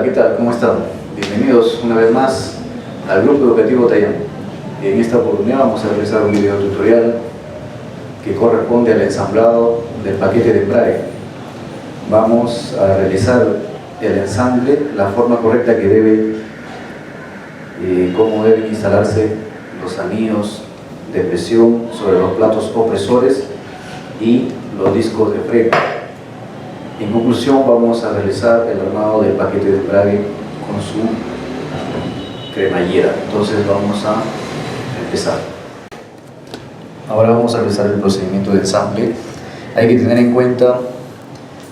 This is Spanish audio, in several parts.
¿qué tal? ¿Cómo están? Bienvenidos una vez más al grupo educativo Tayán. En esta oportunidad vamos a realizar un video tutorial que corresponde al ensamblado del paquete de embrague. Vamos a realizar el ensamble, la forma correcta que debe, cómo deben instalarse los anillos de presión sobre los platos opresores y los discos de freno. En conclusión, vamos a realizar el armado del paquete de embrague con su cremallera. Entonces vamos a empezar. Ahora vamos a realizar el procedimiento de ensamble. Hay que tener en cuenta,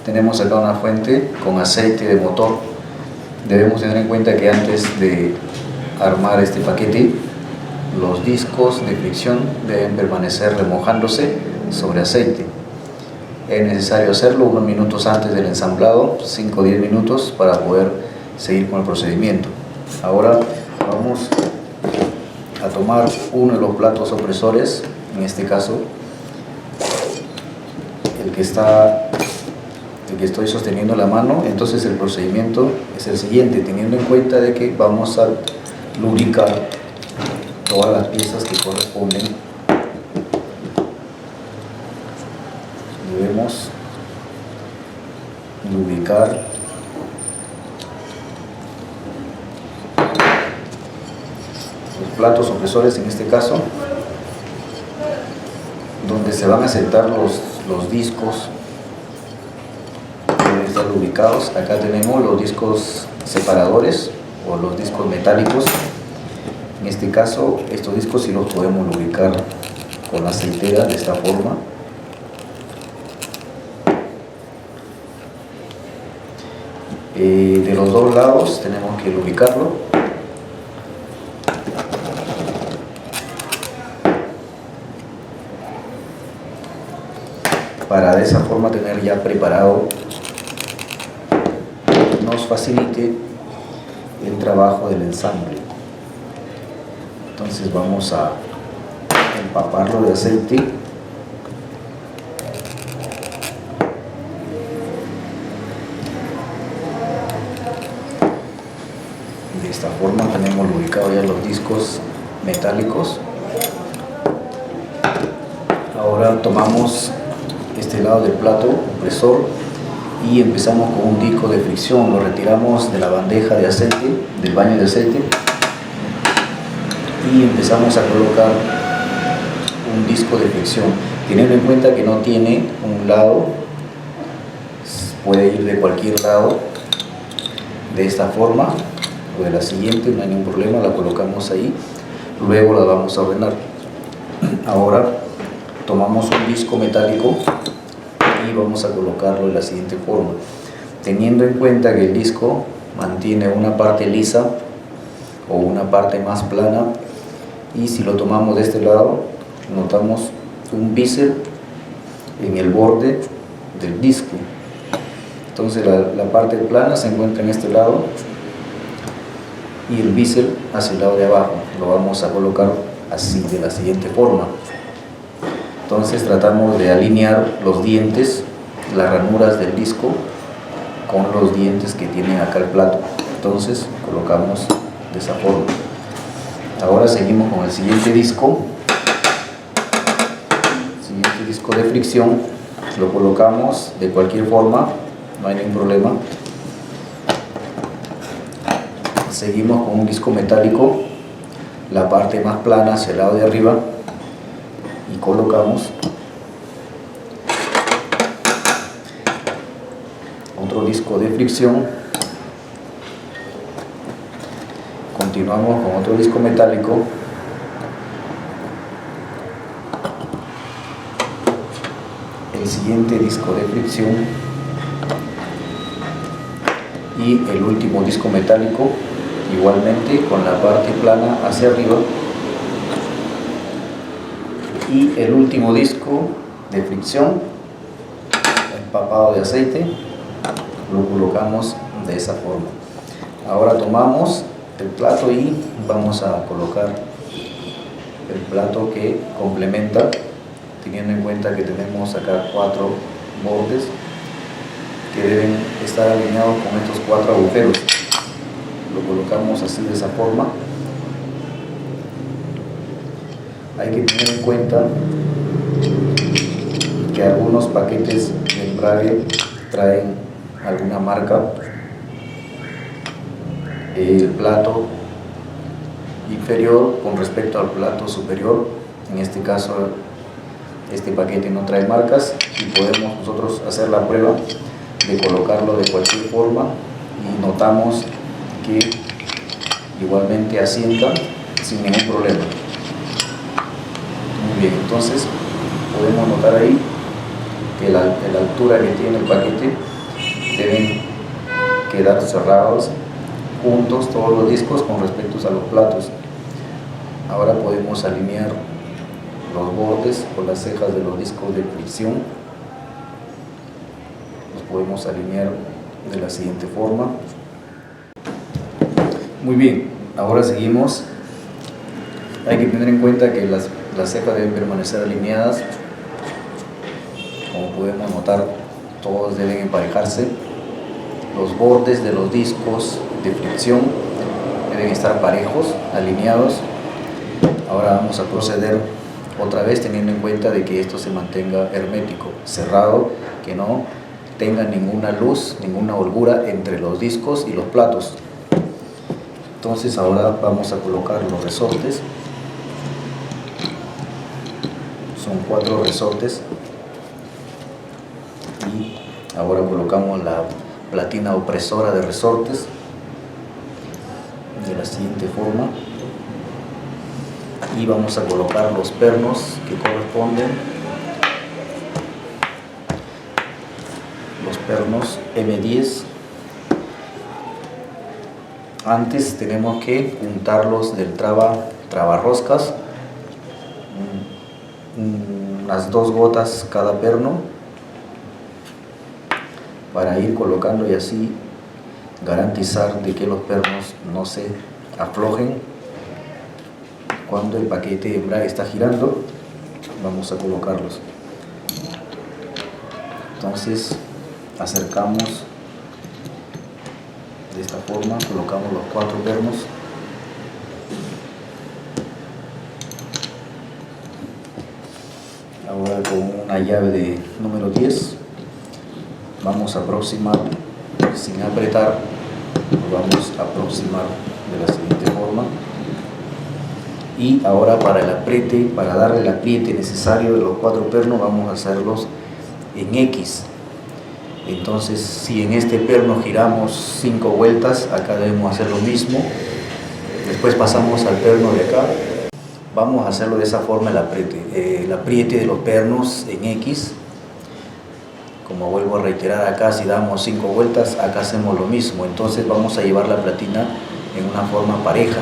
tenemos acá una fuente con aceite de motor. Debemos tener en cuenta que antes de armar este paquete, los discos de fricción deben permanecer remojándose sobre aceite. Es necesario hacerlo unos minutos antes del ensamblado, 5 o 10 minutos, para poder seguir con el procedimiento. Ahora vamos a tomar uno de los platos opresores, en este caso el que estoy sosteniendo en la mano. Entonces el procedimiento es el siguiente, teniendo en cuenta de que vamos a lubricar todas las piezas que corresponden. Debemos lubricar los platos opresores, en este caso, donde se van a sentar los discos. Deben estar lubricados. Acá tenemos los discos separadores o los discos metálicos. En este caso, estos discos sí los podemos lubricar con la aceitera de esta forma. De los dos lados tenemos que lubricarlo. Para de esa forma tener ya preparado, nos facilite el trabajo del ensamble. Entonces vamos a empaparlo de aceite. De esta forma tenemos lubricados ya los discos metálicos. Ahora tomamos este lado del plato opresor y empezamos con un disco de fricción. Lo retiramos de la bandeja de aceite, del baño de aceite, y empezamos a colocar un disco de fricción, teniendo en cuenta que no tiene un lado, puede ir de cualquier lado, de esta forma o de la siguiente, no hay ningún problema. La colocamos ahí, luego la vamos a ordenar. Ahora tomamos un disco metálico y vamos a colocarlo de la siguiente forma, teniendo en cuenta que el disco mantiene una parte lisa o una parte más plana, y si lo tomamos de este lado notamos un bisel en el borde del disco. Entonces la parte plana se encuentra en este lado y el bisel hacia el lado de abajo. Lo vamos a colocar así, de la siguiente forma. Entonces tratamos de alinear los dientes, las ranuras del disco, con los dientes que tiene acá el plato. Entonces colocamos de esa forma. Ahora seguimos con el siguiente disco de fricción. Lo colocamos de cualquier forma, no hay ningún problema. Seguimos con un disco metálico, la parte más plana hacia el lado de arriba, y colocamos otro disco de fricción. Continuamos con otro disco metálico, el siguiente disco de fricción y el último disco metálico, igualmente con la parte plana hacia arriba, y el último disco de fricción empapado de aceite, lo colocamos de esa forma. Ahora tomamos el plato y vamos a colocar el plato que complementa, teniendo en cuenta que tenemos acá 4 bordes que deben estar alineados con estos 4 agujeros. lo colocamos así de esa forma. Hay que tener en cuenta que algunos paquetes de embrague traen alguna marca. El plato inferior con respecto al plato superior, en este caso este paquete no trae marcas y podemos nosotros hacer la prueba de colocarlo de cualquier forma y notamos que igualmente asienta sin ningún problema. Muy bien, entonces podemos notar ahí que la altura que tiene el paquete deben quedar cerrados juntos todos los discos con respecto a los platos. Ahora podemos alinear los bordes con las cejas de los discos de fricción. Los podemos alinear de la siguiente forma. Muy bien, ahora seguimos. Hay que tener en cuenta que las cejas deben permanecer alineadas. Como podemos notar, todos deben emparejarse. Los bordes de los discos de fricción deben estar parejos, alineados. Ahora vamos a proceder otra vez teniendo en cuenta de que esto se mantenga hermético, cerrado, que no tenga ninguna luz, ninguna holgura entre los discos y los platos. Entonces ahora vamos a colocar los resortes. Son 4 resortes y ahora colocamos la platina opresora de resortes de la siguiente forma y vamos a colocar los pernos que corresponden, los pernos M10. Antes tenemos que untarlos del trabarroscas, unas 2 gotas cada perno, para ir colocando y así garantizar de que los pernos no se aflojen cuando el paquete de embrague está girando. Vamos a colocarlos. Entonces acercamos de esta forma, colocamos los 4 pernos. Ahora con una llave de número 10 vamos a aproximar sin apretar, lo vamos a aproximar de la siguiente forma. Y ahora para el apriete, para darle el apriete necesario de los 4 pernos, vamos a hacerlos en X. Entonces, si en este perno giramos 5 vueltas, acá debemos hacer lo mismo. Después pasamos al perno de acá. Vamos a hacerlo de esa forma el apriete de los pernos en X. Como vuelvo a reiterar, acá si damos 5 vueltas, acá hacemos lo mismo. Entonces vamos a llevar la platina en una forma pareja.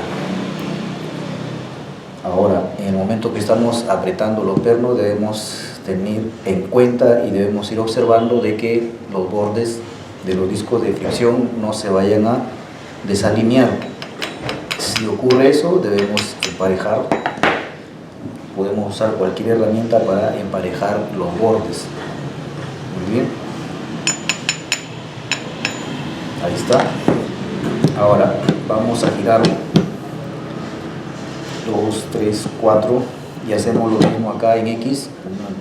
Ahora, en el momento que estamos apretando los pernos, debemos tener en cuenta y debemos ir observando de que los bordes de los discos de fricción no se vayan a desalinear. Si ocurre eso, debemos emparejar. Podemos usar cualquier herramienta para emparejar los bordes. Muy bien. Ahí está. Ahora vamos a girar 2, 3, 4 y hacemos lo mismo acá en X.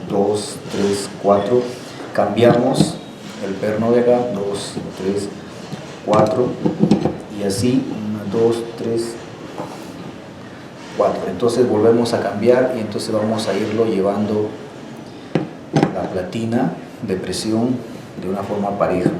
1, 2, 3, 4. Cambiamos el perno de acá. 2, 3, 4 y así 1, 2, 3, 4. Entonces volvemos a cambiar y entonces vamos a irlo llevando la platina de presión de una forma pareja.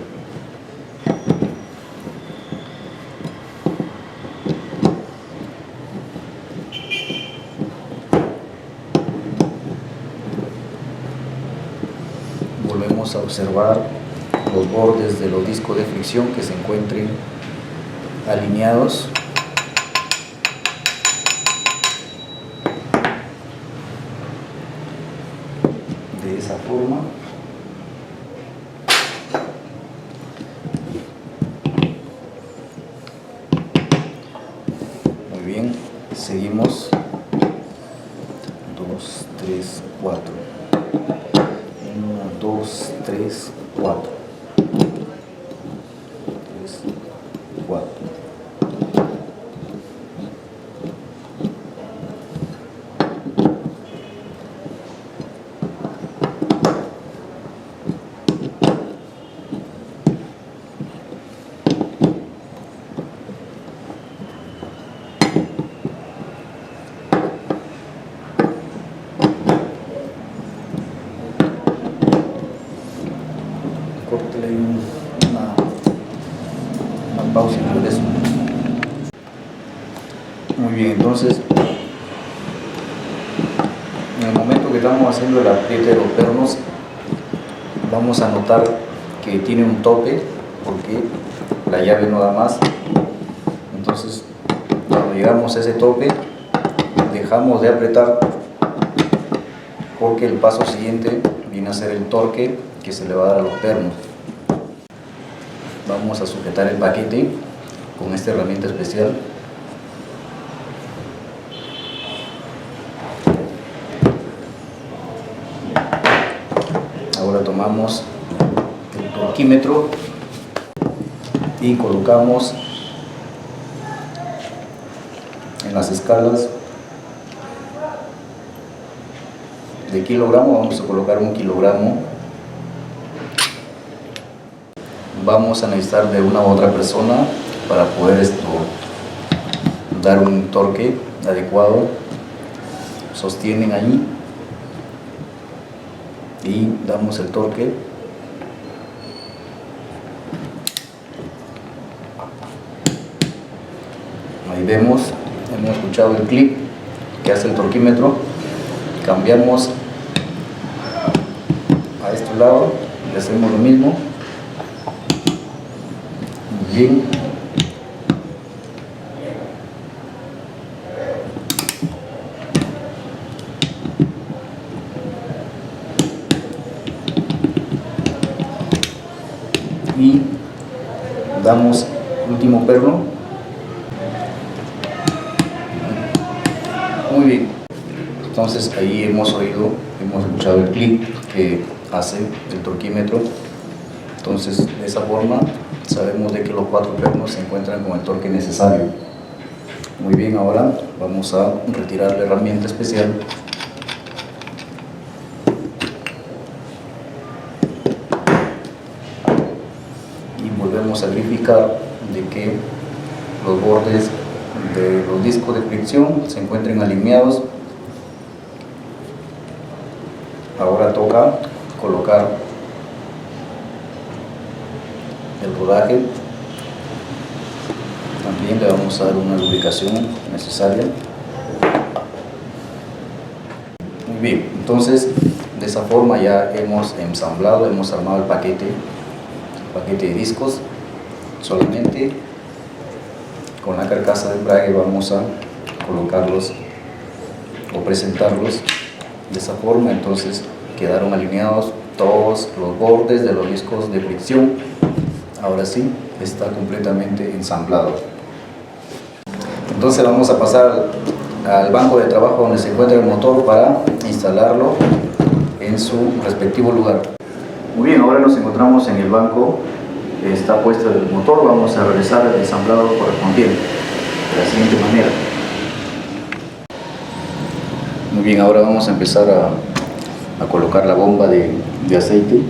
Volvemos a observar los bordes de los discos de fricción que se encuentren alineados. De esa forma. Muy bien, seguimos. 2, 3, 4. 1, 2, 3, 4. 3, 4. Córtale ahí una pausa y regreso. Muy bien, entonces en el momento que estamos haciendo el apriete de los pernos, vamos a notar que tiene un tope porque la llave no da más. Entonces cuando llegamos a ese tope dejamos de apretar, porque el paso siguiente viene a ser el torque que se le va a dar a los pernos. Vamos a sujetar el paquete con esta herramienta especial. Ahora tomamos el torquímetro y colocamos en las escalas de kilogramo. Vamos a colocar 1 kilogramo. Vamos a necesitar de una u otra persona para poder dar un torque adecuado. Sostienen ahí y damos el torque. Ahí vemos, hemos escuchado el clic que hace el torquímetro. Cambiamos a este lado y hacemos lo mismo. Bien. Y damos el último perno. Muy bien, entonces ahí hemos escuchado el clic que hace el torquímetro. Entonces de esa forma sabemos de que los 4 pernos se encuentran con el torque necesario. Muy bien, ahora vamos a retirar la herramienta especial. Volvemos a verificar de que los bordes de los discos de fricción se encuentren alineados. Ahora toca colocar el rodaje. También le vamos a dar una lubricación necesaria. Muy bien, entonces de esa forma ya hemos ensamblado, hemos armado el paquete de discos. Solamente con la carcasa de embrague vamos a colocarlos o presentarlos de esa forma. Entonces quedaron alineados todos los bordes de los discos de fricción. Ahora sí está completamente ensamblado. Entonces vamos a pasar al banco de trabajo donde se encuentra el motor para instalarlo en su respectivo lugar. Muy bien, ahora nos encontramos en el banco que está puesto el motor. Vamos a realizar el ensamblado correspondiente de la siguiente manera. Muy bien, ahora vamos a empezar a colocar la bomba de aceite,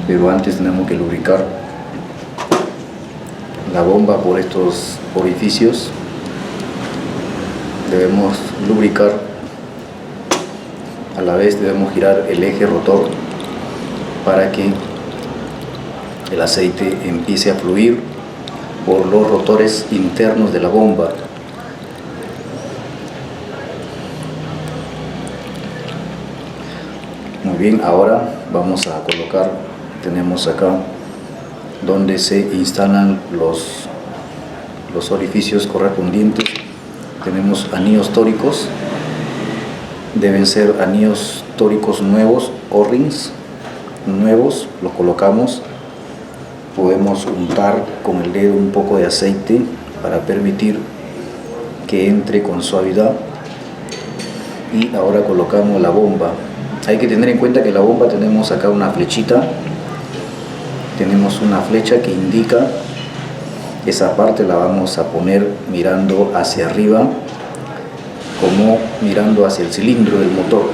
pero antes tenemos que lubricar la bomba por estos orificios. Debemos lubricar, a la vez debemos girar el eje rotor para que el aceite empiece a fluir por los rotores internos de la bomba. Muy bien, ahora vamos a colocar, tenemos acá donde se instalan los orificios correspondientes. Tenemos anillos tóricos, deben ser anillos tóricos nuevos, O-rings nuevos, los colocamos. Podemos untar con el dedo un poco de aceite para permitir que entre con suavidad. Y ahora colocamos la bomba. Hay que tener en cuenta que la bomba tenemos acá una flechita, tenemos una flecha que indica, esa parte la vamos a poner mirando hacia arriba, como mirando hacia el cilindro del motor.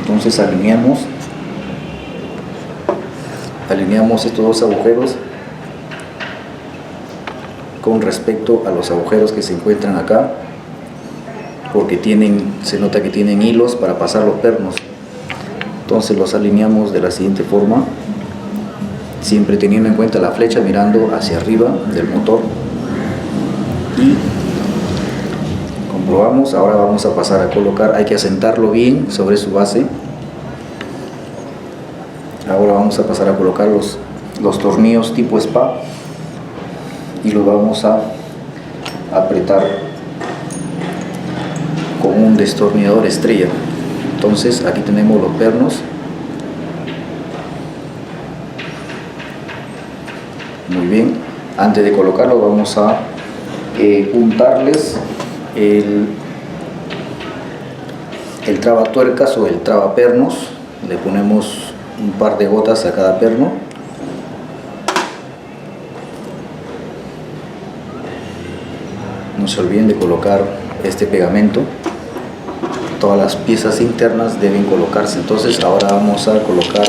Entonces alineamos estos dos agujeros con respecto a los agujeros que se encuentran acá, porque se nota que tienen hilos para pasar los pernos. Entonces los alineamos de la siguiente forma, siempre teniendo en cuenta la flecha mirando hacia arriba del motor, y comprobamos. Ahora vamos a pasar a colocar, hay que asentarlo bien sobre su base. Ahora vamos a pasar a colocar los tornillos tipo spa y los vamos a apretar con un destornillador estrella. Entonces aquí tenemos los pernos. Muy bien, antes de colocarlo vamos a untarles el trabatuercas o el travapernos. Le ponemos un par de gotas a cada perno. No se olviden de colocar este pegamento. Todas las piezas internas deben colocarse. Entonces ahora vamos a colocar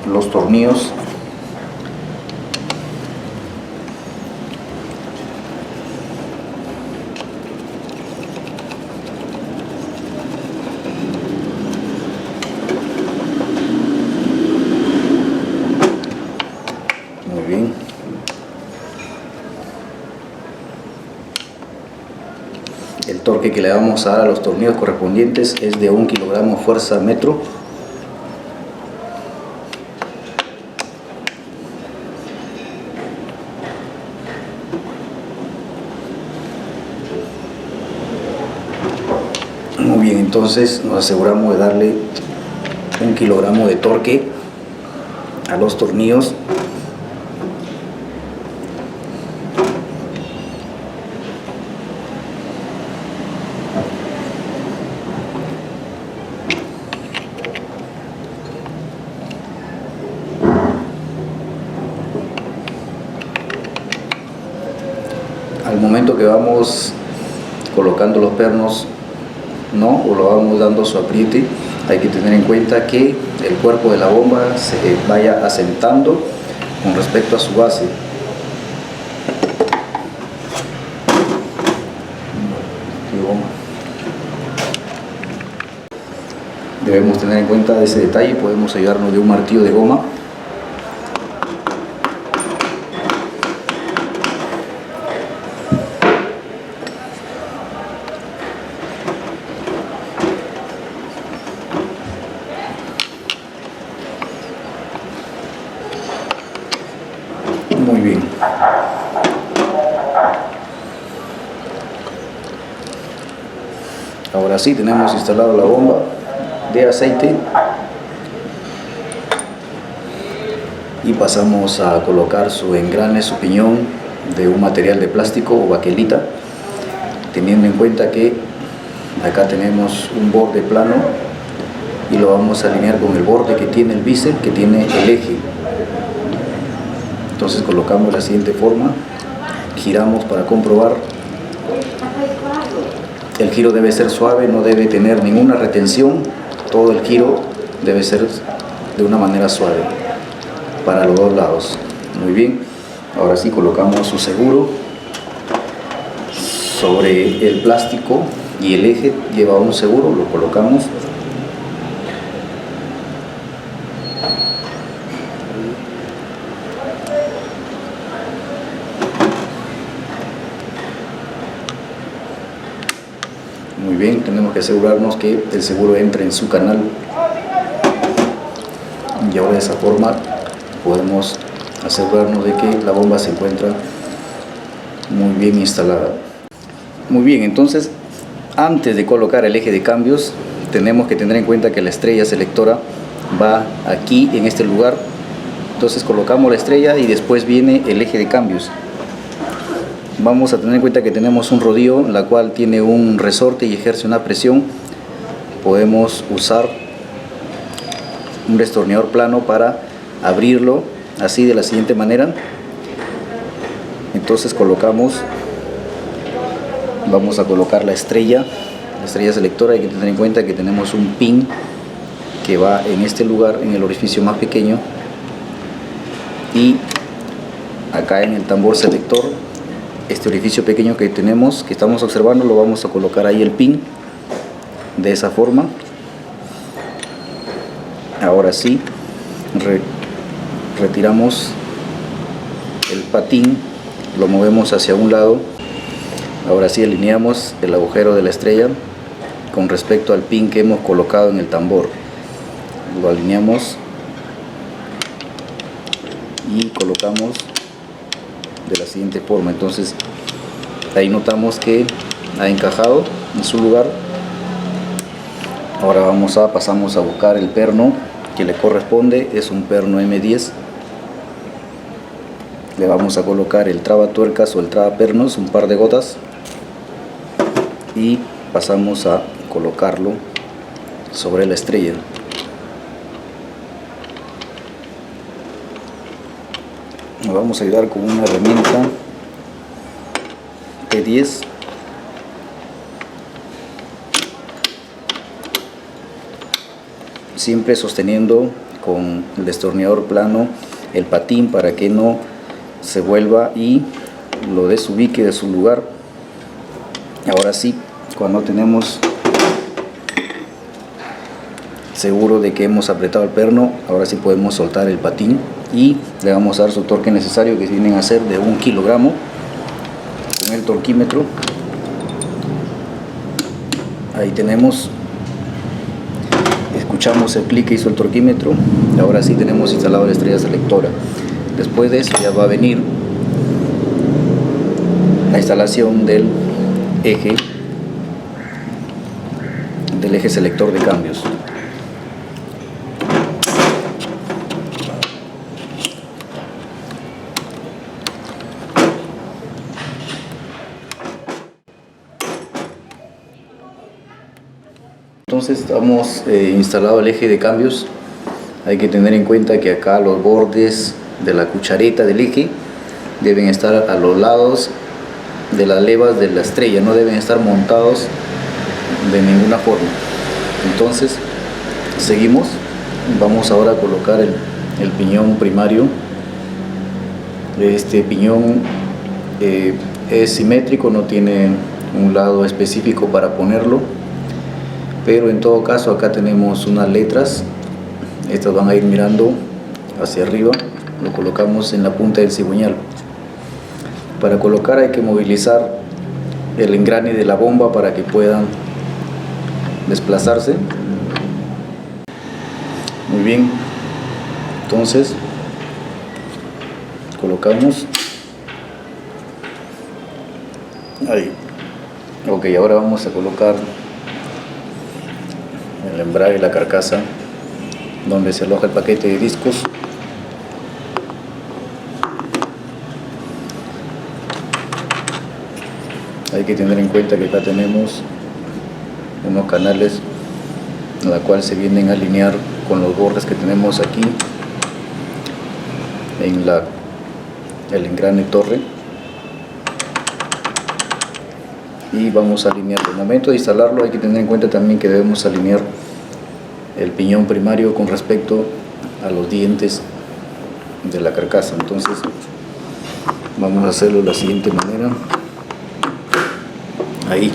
los tornillos. Muy bien. El torque que le vamos a dar a los tornillos correspondientes es de 1 kilogramo fuerza metro. Muy bien, entonces nos aseguramos de darle 1 kilogramo de torque a los tornillos. Al momento que vamos colocando los pernos, o lo vamos dando su apriete, hay que tener en cuenta que el cuerpo de la bomba se vaya asentando con respecto a su base. Debemos tener en cuenta ese detalle. Podemos ayudarnos de un martillo de goma. Muy bien. Ahora sí, tenemos instalado la bomba de aceite y pasamos a colocar su engrane, su piñón de un material de plástico o baquelita, teniendo en cuenta que acá tenemos un borde plano y lo vamos a alinear con el borde que tiene el bíceps, que tiene el eje. Entonces colocamos de la siguiente forma, giramos para comprobar. El giro debe ser suave, no debe tener ninguna retención. Todo el giro debe ser de una manera suave para los dos lados. Muy bien, ahora sí colocamos su seguro sobre el plástico y el eje lleva un seguro, lo colocamos. Muy bien, tenemos que asegurarnos que el seguro entre en su canal y ahora de esa forma podemos asegurarnos de que la bomba se encuentra muy bien instalada. Muy bien, entonces antes de colocar el eje de cambios tenemos que tener en cuenta que la estrella selectora va aquí en este lugar. Entonces colocamos la estrella y después viene el eje de cambios. Vamos a tener en cuenta que tenemos un rodillo, la cual tiene un resorte y ejerce una presión. Podemos usar un destornillador plano para abrirlo así de la siguiente manera. Entonces vamos a colocar la estrella selectora. Hay que tener en cuenta que tenemos un pin que va en este lugar, en el orificio más pequeño, y acá en el tambor selector este orificio pequeño que tenemos, que estamos observando, lo vamos a colocar ahí el pin de esa forma. Ahora sí, retiramos el patín, lo movemos hacia un lado. Ahora sí alineamos el agujero de la estrella con respecto al pin que hemos colocado en el tambor. Lo alineamos y colocamos de la siguiente forma. Entonces ahí notamos que ha encajado en su lugar. Ahora pasamos a buscar el perno que le corresponde. Es un perno M10. Le vamos a colocar el trabatuercas o el trabapernos, un par de gotas, y pasamos a colocarlo sobre la estrella. Nos vamos a ayudar con una herramienta T10. Siempre sosteniendo con el destornillador plano el patín para que no se vuelva y lo desubique de su lugar. Ahora sí, cuando tenemos seguro de que hemos apretado el perno, ahora sí podemos soltar el patín y le vamos a dar su torque necesario, que vienen a ser de 1 kilogramo con el torquímetro. Ahí tenemos, escuchamos el clic que hizo el torquímetro. Ahora sí tenemos instalado la estrella selectora. Después de eso ya va a venir la instalación del eje selector de cambios. Entonces estamos instalado el eje de cambios. Hay que tener en cuenta que acá los bordes de la cuchareta del eje deben estar a los lados de las levas de la estrella, no deben estar montados de ninguna forma. Entonces seguimos. Vamos ahora a colocar el piñón primario. Este piñón es simétrico, no tiene un lado específico para ponerlo, pero en todo caso acá tenemos unas letras. Estas van a ir mirando hacia arriba. Lo colocamos en la punta del cigüeñal. Para colocar hay que movilizar el engrane de la bomba para que puedan desplazarse. Muy bien, entonces colocamos ahí. Ok, ahora vamos a colocar el embrague, la carcasa donde se aloja el paquete de discos. Hay que tener en cuenta que acá tenemos unos canales en la cual se vienen a alinear con los bordes que tenemos aquí en el engrane torre, y vamos a alinear. Al momento de instalarlo hay que tener en cuenta también que debemos alinear el piñón primario con respecto a los dientes de la carcasa. Entonces vamos a hacerlo de la siguiente manera. Ahí,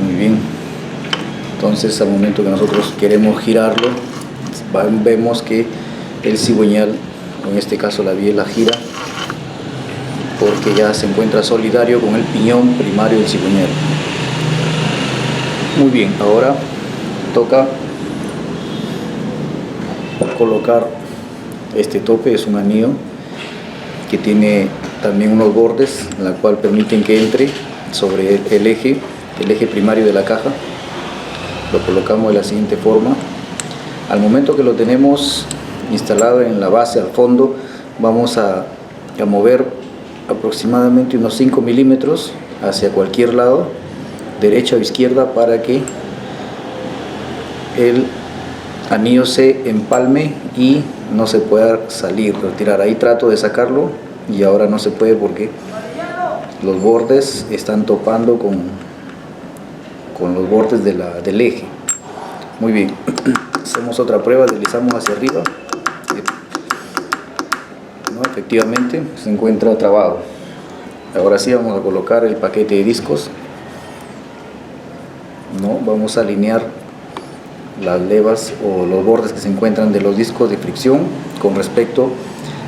muy bien. Entonces al momento que nosotros queremos girarlo, vemos que el cigüeñal, en este caso la biela, gira porque ya se encuentra solidario con el piñón primario del cigüeñal. Muy bien, ahora toca colocar este tope. Es un anillo que tiene también unos bordes, en la cual permiten que entre sobre el eje primario de la caja. Lo colocamos de la siguiente forma. Al momento que lo tenemos instalado en la base al fondo, vamos a mover aproximadamente unos 5 milímetros hacia cualquier lado, derecha o izquierda, para que el anillo se empalme y no se pueda salir, retirar. Ahí trato de sacarlo y ahora no se puede porque los bordes están topando con los bordes del eje. Muy bien, hacemos otra prueba, deslizamos hacia arriba. ¿No? Efectivamente se encuentra trabado. Ahora sí vamos a colocar el paquete de discos, ¿no? Vamos a alinear las levas o los bordes que se encuentran de los discos de fricción con respecto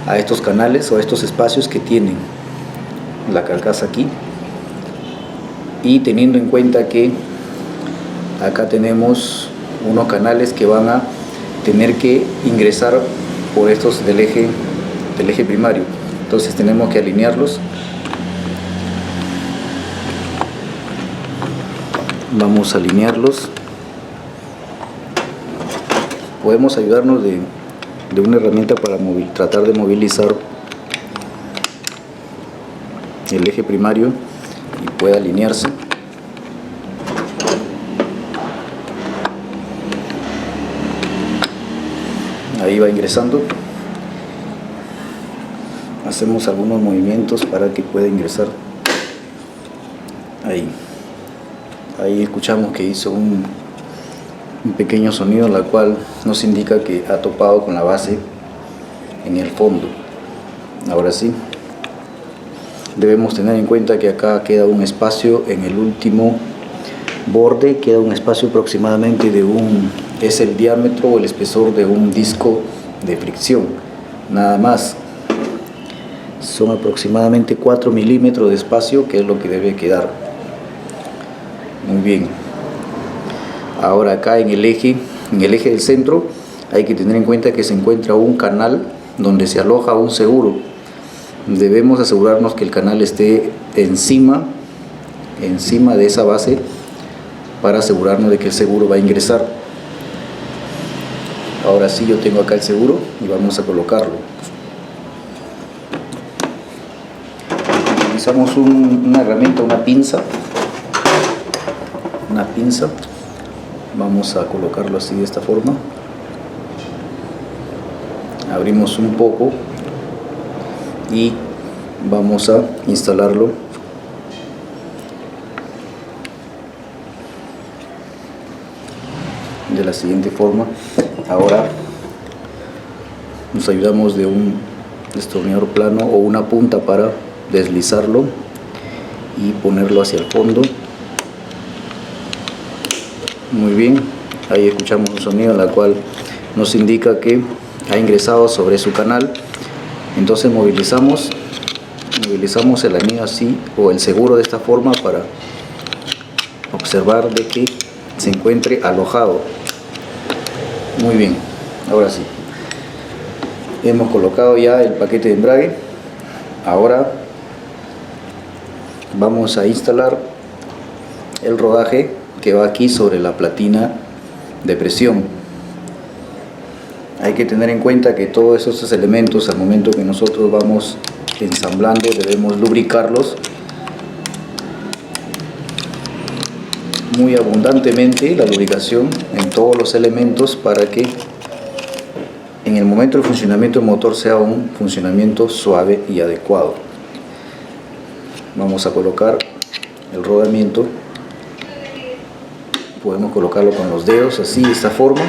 a estos canales o a estos espacios que tienen la carcasa aquí, y teniendo en cuenta que acá tenemos unos canales que van a tener que ingresar por estos del eje primario, entonces tenemos que alinearlos. Vamos a alinearlos. Podemos ayudarnos de una herramienta para tratar de movilizar el eje primario y pueda alinearse. Ahí va ingresando. Hacemos algunos movimientos para que pueda ingresar. Ahí escuchamos que hizo un pequeño sonido, la cual nos indica que ha topado con la base en el fondo. Ahora sí, debemos tener en cuenta que acá queda un espacio en el último borde, queda un espacio aproximadamente es el diámetro o el espesor de un disco de fricción, nada más. Son aproximadamente 4 milímetros de espacio, que es lo que debe quedar. Muy bien. Ahora acá en el eje del centro hay que tener en cuenta que se encuentra un canal donde se aloja un seguro. Debemos asegurarnos que el canal esté encima de esa base para asegurarnos de que el seguro va a ingresar. Ahora sí, yo tengo acá el seguro y vamos a colocarlo. Utilizamos una herramienta, una pinza. Vamos a colocarlo así, de esta forma. Abrimos un poco y vamos a instalarlo de la siguiente forma. Ahora nos ayudamos de un destornillador plano o una punta para deslizarlo y ponerlo hacia el fondo. Muy bien, ahí escuchamos un sonido, la cual nos indica que ha ingresado sobre su canal. Entonces movilizamos el anillo así, o el seguro, de esta forma, para observar de que se encuentre alojado. Muy bien, ahora sí, hemos colocado ya el paquete de embrague. Ahora vamos a instalar el rodaje que va aquí sobre la platina de presión. Hay que tener en cuenta que todos esos elementos, al momento que nosotros vamos ensamblando, debemos lubricarlos muy abundantemente, la lubricación en todos los elementos, para que en el momento del funcionamiento del motor sea un funcionamiento suave y adecuado. Vamos a colocar el rodamiento. Podemos colocarlo con los dedos, así, de esta forma,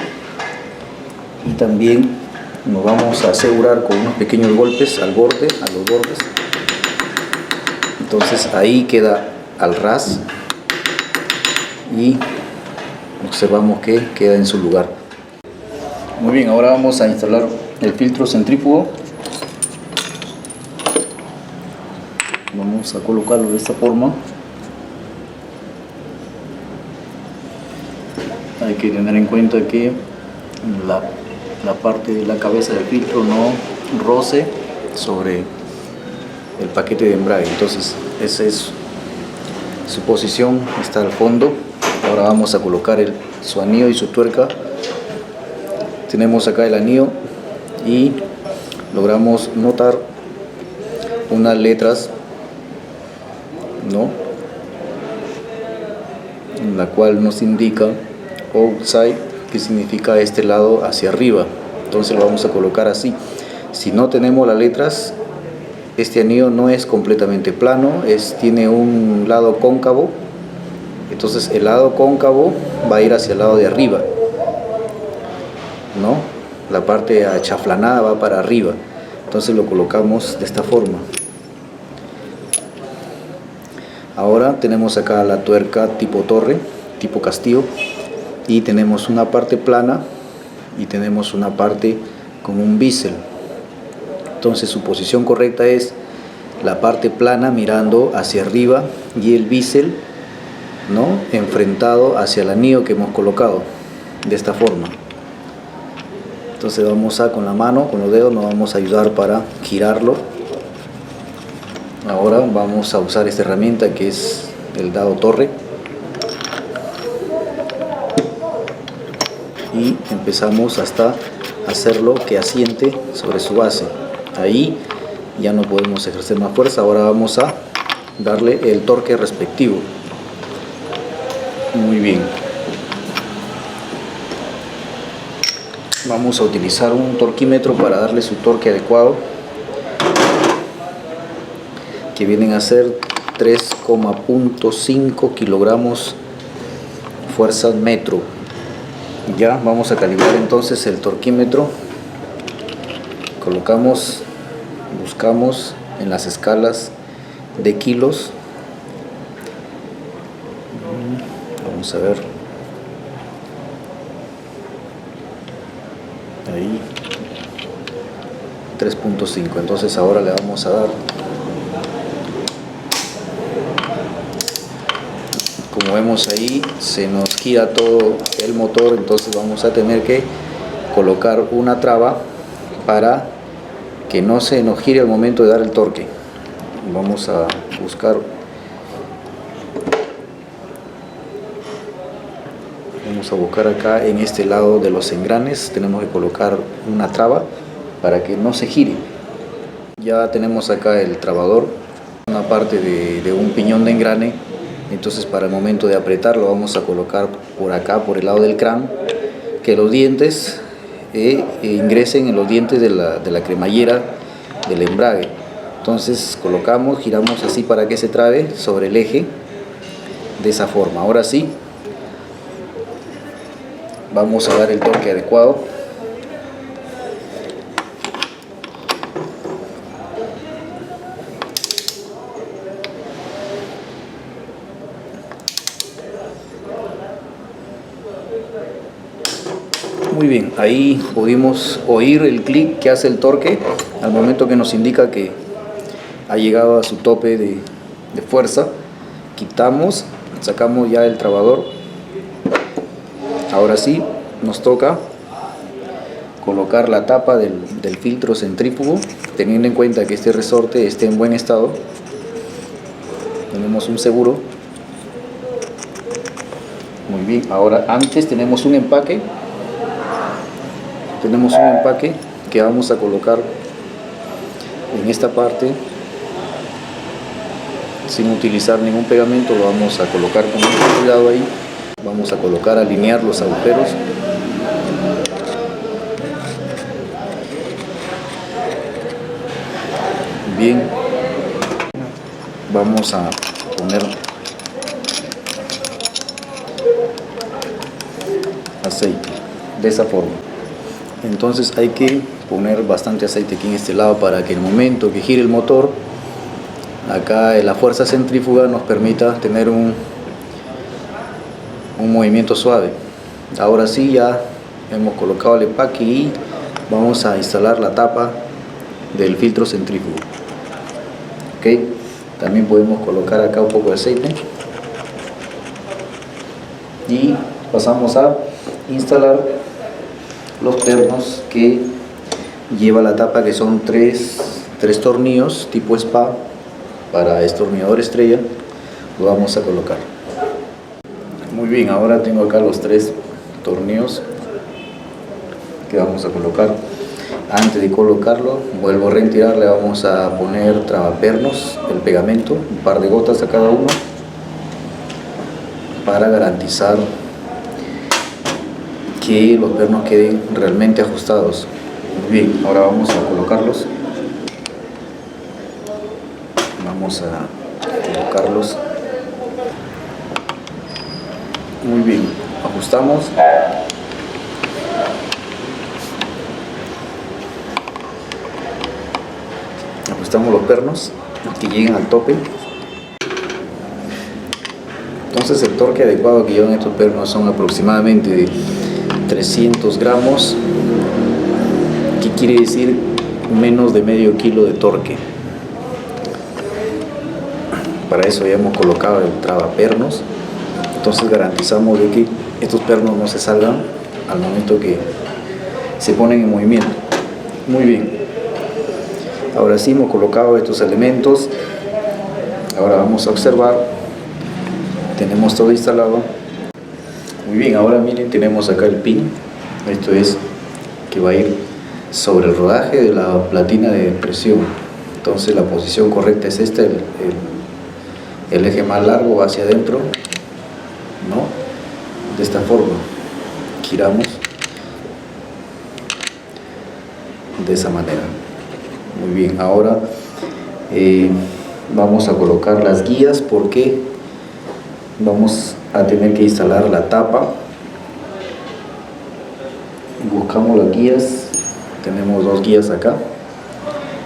y también nos vamos a asegurar con unos pequeños golpes a los bordes. Entonces ahí queda al ras y observamos que queda en su lugar. Muy bien, ahora vamos a instalar el filtro centrífugo. Vamos a colocarlo de esta forma. Hay que tener en cuenta que la parte de la cabeza del filtro no roce sobre el paquete de embrague. Entonces esa es su posición, está al fondo. Ahora vamos a colocar su anillo y su tuerca. Tenemos acá el anillo y logramos notar unas letras, ¿no?, en la cual nos indica outside, que significa este lado hacia arriba. Entonces lo vamos a colocar así. Si no tenemos las letras, este anillo no es completamente plano, tiene un lado cóncavo. Entonces el lado cóncavo va a ir hacia el lado de arriba, ¿no? La parte achaflanada va para arriba. Entonces lo colocamos de esta forma. Ahora tenemos acá la tuerca tipo torre, tipo castillo, y tenemos una parte plana y tenemos una parte con un bisel. Entonces su posición correcta es la parte plana mirando hacia arriba y el bisel, ¿no?, enfrentado hacia el anillo que hemos colocado, de esta forma. Entonces vamos a, con la mano, con los dedos, nos vamos a ayudar para girarlo. Ahora vamos a usar esta herramienta que es el dado torre y empezamos hasta hacerlo que asiente sobre su base. Ahí ya no podemos ejercer más fuerza. Ahora vamos a darle el torque respectivo. Muy bien. Vamos a utilizar un torquímetro para darle su torque adecuado, que vienen a ser 3,5 kilogramos fuerza metro. Ya vamos a calibrar entonces el torquímetro. Colocamos, buscamos en las escalas de kilos. Vamos a ver. Ahí 3,5. Entonces ahora le vamos a dar, como vemos ahí se nos gira todo el motor, entonces vamos a tener que colocar una traba para que no se nos gire al momento de dar el torque. Vamos a buscar, acá en este lado de los engranes, tenemos que colocar una traba para que no se gire. Ya tenemos acá el trabador, una parte de un piñón de engrane. Entonces para el momento de apretarlo vamos a colocar por acá, por el lado del crán, que los dientes ingresen en los dientes de la cremallera del embrague. Entonces colocamos, giramos así para que se trabe sobre el eje, de esa forma. Ahora sí, vamos a dar el torque adecuado. Muy bien, ahí pudimos oír el clic que hace el torque al momento que nos indica que ha llegado a su tope de fuerza. Quitamos, sacamos ya el trabador. Ahora sí, nos toca colocar la tapa del filtro centrífugo, teniendo en cuenta que este resorte esté en buen estado. Tenemos un seguro. Muy bien, ahora antes tenemos un empaque. Que vamos a colocar en esta parte sin utilizar ningún pegamento. Lo vamos a colocar con mucho cuidado ahí. Vamos a colocar, alinear los agujeros. Bien, vamos a poner aceite de esa forma. Entonces hay que poner bastante aceite aquí en este lado para que en el momento que gire el motor, acá la fuerza centrífuga nos permita tener un movimiento suave. Ahora sí, ya hemos colocado el empaque y vamos a instalar la tapa del filtro centrífugo. Ok, también podemos colocar acá un poco de aceite y pasamos a instalar los pernos que lleva la tapa, que son tres tornillos tipo spa para destornillador estrella. Lo vamos a colocar. Muy bien, ahora tengo acá los 3 tornillos que vamos a colocar. Antes de colocarlo, vuelvo a retirar, le vamos a poner tragapernos, el pegamento, un par de gotas a cada uno, para garantizar que los pernos queden realmente ajustados. Muy bien, ahora vamos a colocarlos. Vamos a colocarlos. Muy bien, ajustamos. Ajustamos los pernos que lleguen al tope. Entonces el torque adecuado que llevan estos pernos son aproximadamente de 300 gramos, que quiere decir menos de medio kilo de torque. Para eso ya hemos colocado el traba-pernos, entonces garantizamos de que estos pernos no se salgan al momento que se ponen en movimiento. Muy bien, ahora sí hemos colocado estos elementos. Ahora vamos a observar, tenemos todo instalado. Muy bien, ahora miren, tenemos acá el pin, esto es que va a ir sobre el rodaje de la platina de presión. Entonces la posición correcta es esta, el eje más largo va hacia adentro, ¿no? De esta forma, giramos de esa manera. Muy bien, ahora vamos a colocar las guías, porque vamos a tener que instalar la tapa. Buscamos las guías, tenemos dos guías acá,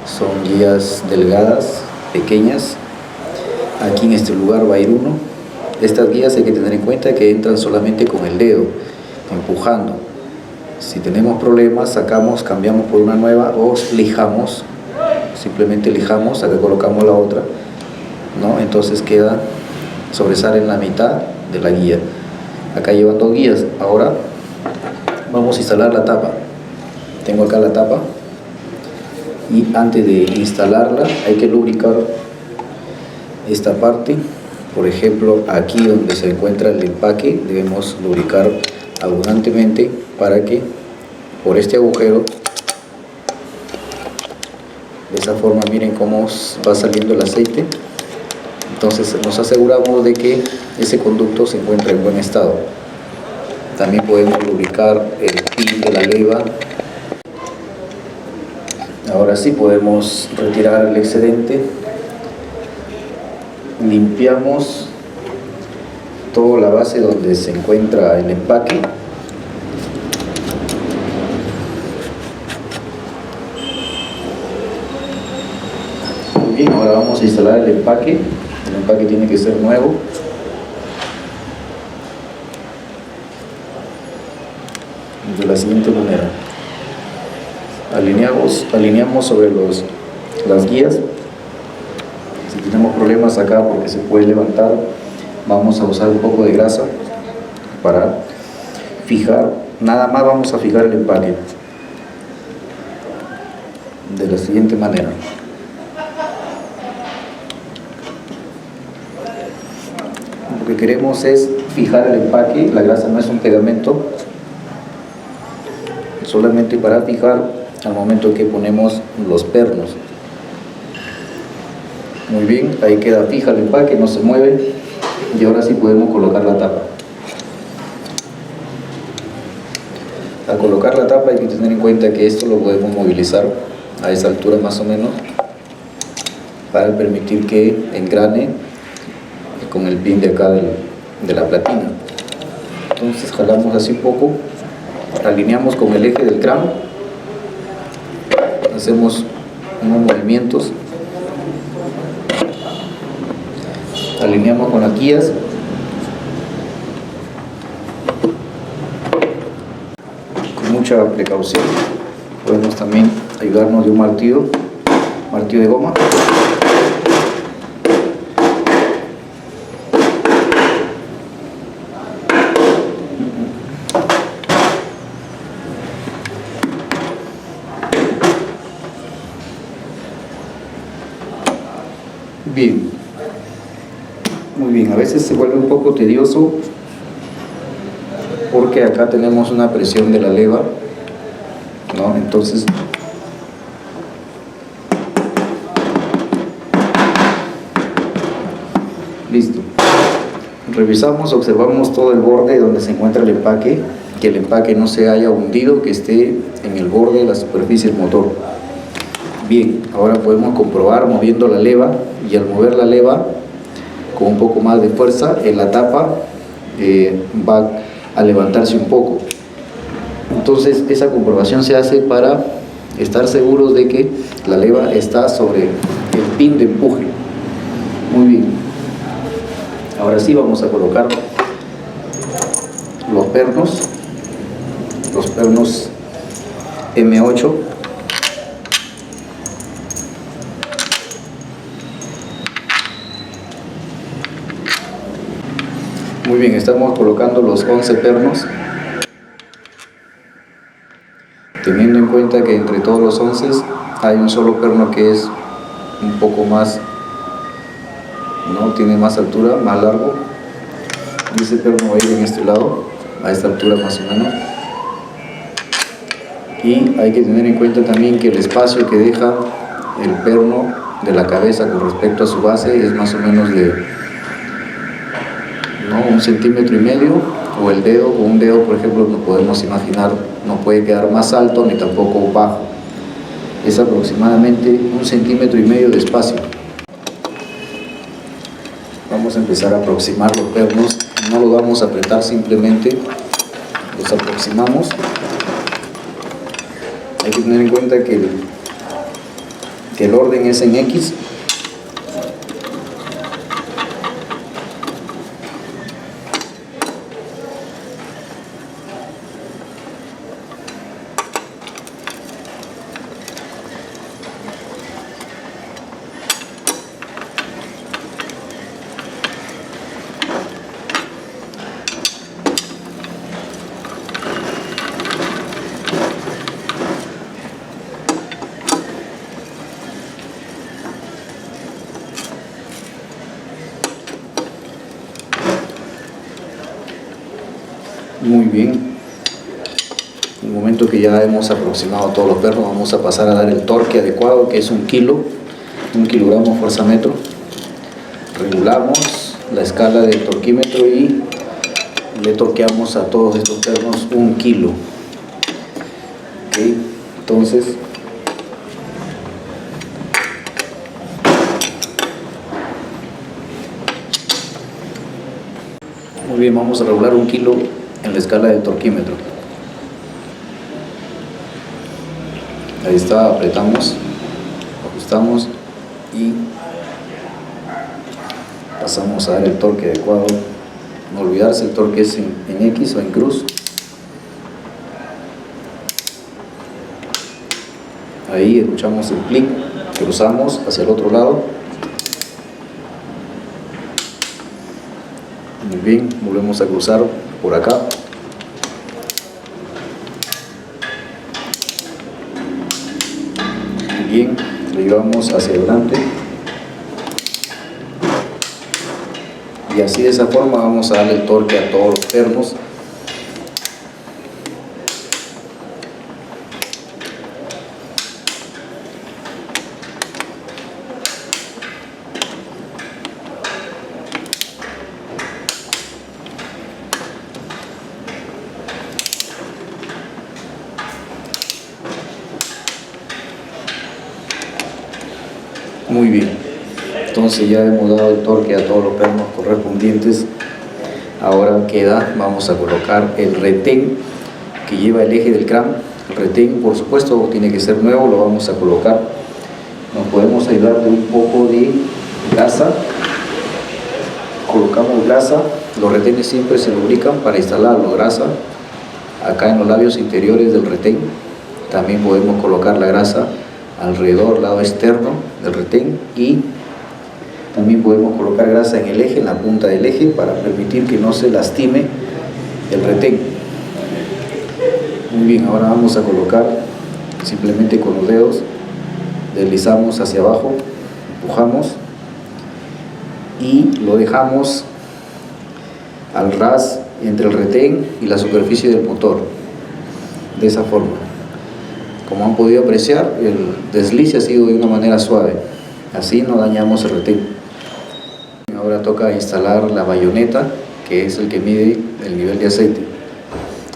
son guías delgadas, pequeñas. Aquí en este lugar va a ir uno. Estas guías hay que tener en cuenta que entran solamente con el dedo, empujando. Si tenemos problemas, sacamos, cambiamos por una nueva o lijamos, simplemente lijamos, acá colocamos la otra, ¿no? Entonces queda, sobresale en la mitad de la guía. Acá llevan dos guías. Ahora vamos a instalar la tapa. Tengo acá la tapa y antes de instalarla hay que lubricar esta parte. Por ejemplo, aquí donde se encuentra el empaque debemos lubricar abundantemente para que por este agujero, de esa forma, miren cómo va saliendo el aceite. Entonces nos aseguramos de que ese conducto se encuentra en buen estado. También podemos lubricar el pin de la leva. Ahora sí podemos retirar el excedente. Limpiamos toda la base donde se encuentra el empaque. Muy bien, ahora vamos a instalar el empaque. El empaque tiene que ser nuevo. De la siguiente manera. Alineamos sobre las guías. Si tenemos problemas acá porque se puede levantar, vamos a usar un poco de grasa para fijar. Nada más vamos a fijar el empaque de la siguiente manera. Lo que queremos es fijar el empaque. La grasa no es un pegamento, solamente para fijar al momento que ponemos los pernos. Muy bien, ahí queda fija el empaque, no se mueve, y ahora sí podemos colocar la tapa. Al colocar la tapa hay que tener en cuenta que esto lo podemos movilizar a esa altura más o menos para permitir que engrane con el pin de acá de la platina. Entonces jalamos así un poco, alineamos con el eje del cráneo, hacemos unos movimientos, alineamos con las guías, con mucha precaución. Podemos también ayudarnos de un martillo de goma. Bien, muy bien, a veces se vuelve un poco tedioso porque acá tenemos una presión de la leva, ¿no? Entonces listo, revisamos, observamos todo el borde donde se encuentra el empaque, que el empaque no se haya hundido, que esté en el borde de la superficie del motor. Bien, ahora podemos comprobar moviendo la leva, y al mover la leva con un poco más de fuerza, en la tapa va a levantarse un poco. Entonces esa comprobación se hace para estar seguros de que la leva está sobre el pin de empuje. Muy bien, Ahora sí vamos a colocar los pernos M8. Muy bien, estamos colocando los 11 pernos, teniendo en cuenta que entre todos los 11 hay un solo perno que es un poco más, ¿no? Tiene más altura, más largo, y ese perno va a ir en este lado, a esta altura más o menos. Y hay que tener en cuenta también que el espacio que deja el perno de la cabeza con respecto a su base es más o menos de, ¿no?, 1,5 centímetros, o el dedo, con un dedo por ejemplo nos podemos imaginar, no puede quedar más alto ni tampoco bajo, es aproximadamente 1,5 centímetros de espacio. Vamos a empezar a aproximar los pernos, no los vamos a apretar, simplemente los aproximamos. Hay que tener en cuenta que el orden es en X. Muy bien, en el momento que ya hemos aproximado todos los pernos, vamos a pasar a dar el torque adecuado, que es 1 kilogramo fuerza metro. Regulamos la escala del torquímetro y le torqueamos a todos estos pernos 1 kilo. ¿Okay? Entonces, muy bien, vamos a regular 1 kilo en la escala del torquímetro. Ahí está, apretamos, ajustamos y pasamos a dar el torque adecuado. No olvidarse, el torque es en X o en cruz. Ahí escuchamos el clic, cruzamos hacia el otro lado. Muy bien, volvemos a cruzar por acá. Bien, lo llevamos hacia adelante. Y así, de esa forma, vamos a darle el torque a todos los pernos. Muy bien, entonces ya hemos dado el torque a todos los pernos correspondientes. Ahora queda, vamos a colocar el retén que lleva el eje del cráneo. El retén, por supuesto, tiene que ser nuevo, lo vamos a colocar. Nos podemos ayudar de un poco de grasa. Colocamos grasa, los retenes siempre se lubrican para instalarlo, grasa acá en los labios interiores del retén. También podemos colocar la grasa alrededor, lado externo del retén, y también podemos colocar grasa en el eje, en la punta del eje, para permitir que no se lastime el retén. Muy bien, ahora vamos a colocar simplemente con los dedos, deslizamos hacia abajo, empujamos y lo dejamos al ras entre el retén y la superficie del motor, de esa forma. Como han podido apreciar, el deslice ha sido de una manera suave, así no dañamos el retén. Ahora toca instalar la bayoneta, que es el que mide el nivel de aceite.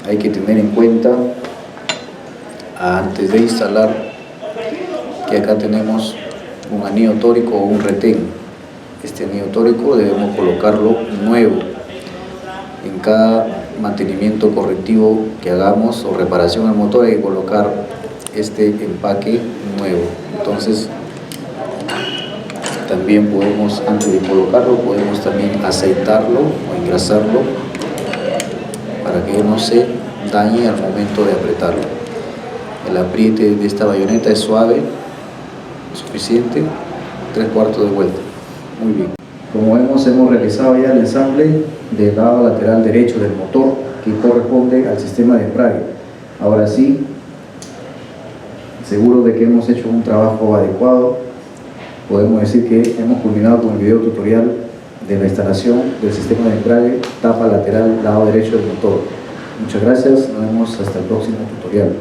Hay que tener en cuenta, antes de instalar, que acá tenemos un anillo tórico o un retén. Este anillo tórico debemos colocarlo nuevo. En cada mantenimiento correctivo que hagamos o reparación al motor, hay que colocar este empaque nuevo. Entonces También podemos, antes de colocarlo, podemos también aceitarlo o engrasarlo para que no se dañe al momento de apretarlo. El apriete de esta bayoneta es suave, suficiente, 3/4 de vuelta. Muy bien. Como vemos, hemos realizado ya el ensamble del lado lateral derecho del motor que corresponde al sistema de embrague. Ahora sí, seguro de que hemos hecho un trabajo adecuado, podemos decir que hemos culminado con el video tutorial de la instalación del sistema de embrague tapa lateral lado derecho del motor. Muchas gracias, nos vemos hasta el próximo tutorial.